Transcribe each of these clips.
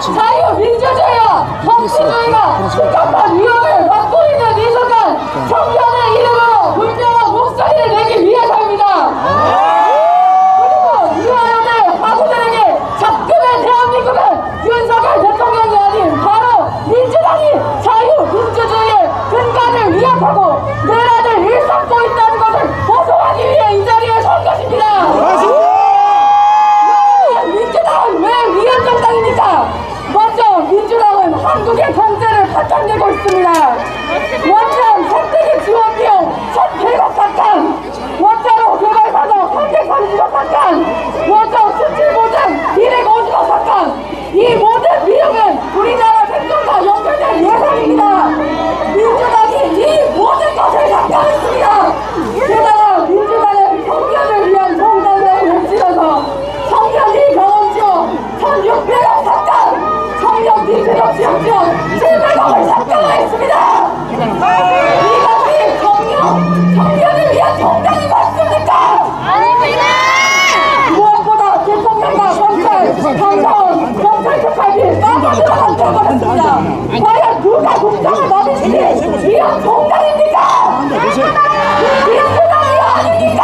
자유민주주의와 법치주의가 심각한 위협을 받고 있는 이 순간 청년의 이름으로 분명한 목소리를 내기 위해서입니다. 그리고 유아연의 바보들에게 작금의 대한민국은 윤석열 대통령이 아닌 바로 민주당이 자유민주주의의 근간을 위협하고 내란을 일삼고 있다는 것을 보소하기 위해 이 자리에 선 것입니다. 민주당은 왜 위헌 정당입니까? 먼저 민주당은 한국의 경제를 바탕내고 있습니다. 원전 선택의 지원 비용 1,100억 삭감, 원자로 개발 산업 330억 삭감, 원전 수출 보장 250억 삭감. 이 모든 비용은 우리나라 생존과 연결된 예산입니다. 민주당이 이 모든 것을 삭감했습니다. 게다가 민주당은 청년을 위한 정당을 외치면서 청년이 경험 지원 1,600억 삭감, 청년 빈부격 지원 지원 700억을 삭감하였습니다. 이것이 청년을 위한 정당이 맞습니까? 아닙니다. 무엇보다 대통령과 검찰, 감사원, 경찰 특활비 빠져들어간 것같습니다. 과연 누가 국정을 막으시니 이런 정당입니까? 민주당이 아닙니까?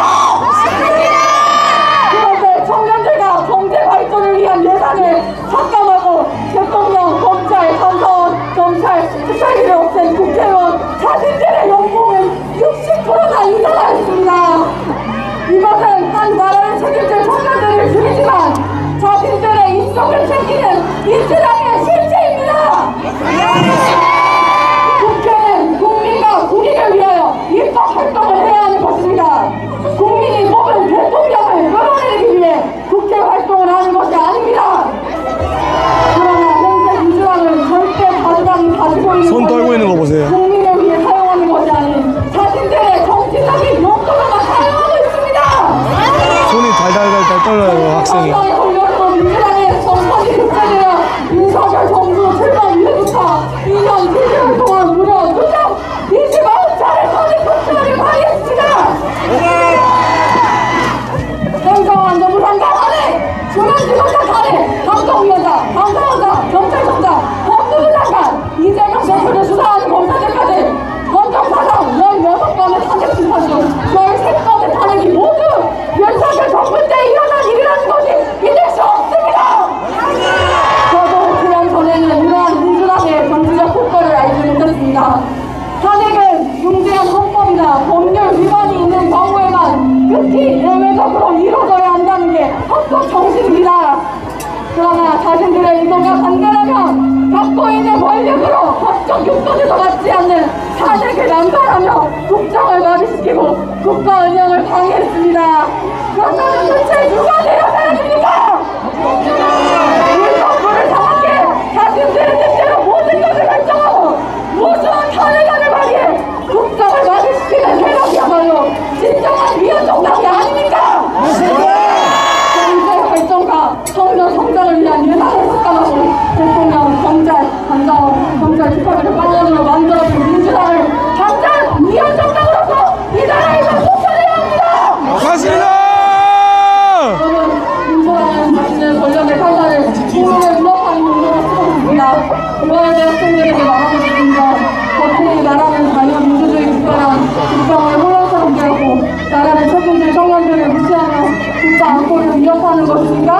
그런데 청년들과 경제 발전을 위한 예산을 삭감하고 대통령, 검찰, 감사원, 경찰 특활비를 없앤 국회의원 자신들의 연봉은 60%나 인상하였습니다. 이것은 한 나라를 책임질 청년들을 줄이지만 자신들의 인성을 챙기는 민주당의 실체입니다. 국회는 국민과 국익을 위하여 입법 활동을 해야 하는 것입니다. 국민이 뽑은 대통령을 끌어내기 위해 국회 활동을 하는 것이 아닙니다. 그러나 현재 민주당은 절대 다수당이 가지고 있는 손 떨고 있는 거 보세요. 국민을 위해 사용하는 것이 아닌 자신들의 정치적인 용도로만 사용하고 있습니다. 손이 달달달달 떨려요, 학생이. 민주당의 정권이 득세되어 윤석열 정부 출범 이후부터 2년 7개월 동안 무려 누적 29차례 선임 국회를 발의했습니다. 행정안전부 장관 안에 중앙지검장 안에 감독위원장, 감사원장, 경찰청장, 법무부 장관, 이재명 대표를 수사하는 검사들까지 헌정사상 16건의 탄핵 심판 중 13건의 탄핵이 모두 윤석열 정부 때 일어난 일이라는 것이 믿을 수 없습니다. 저도 그냥 전에는 이러한 민주당의 정치적 효과를 알지 못했습니다. 탄핵은 중대한 헌법이나 법률 위반이 있는 경우에만 극히 예외적으로 이루어져야 한다는 게 헌법 정신입니다. 그러나 자신들의 의도가 간단하면 갖고 있는 권력으로 법적 요건에도 맞지 않는 탄핵을 남발하며 국정을 마비시키고 국가 운영을 방해했습니다. 그렇다면 대체 누가 되어야 합니까? 우리 정부를 장악해 자신들의 뜻대로 모든 것을 결정하고 무수한 탄핵안을 발의해 국정을 마비시키는 세력이야말로 진정한 위헌 정당이 아닙니까? 경제 발전과 청년 성장을 위한 예산을 삭감하고 대통령, 경찰, 감사원, 경찰 특활비를 빵원으로 만들어준 민주당을 당장 위헌 정당으로서 이 나라에서 쫓아내야 합니다! 맞습니다! 여러분, 민주당은 자신의 권력의 칼날을 국민을 위협하는 용도로 쓰고 있습니다. 이번에 대학생들에게 말하고 싶습니다. 겉에 나라는 자유민주주의 국가란 국정을 혼란스럽게 하고 나라를 책임질 청년들을 무시하며 국가 안보를 위협하는 것입니까?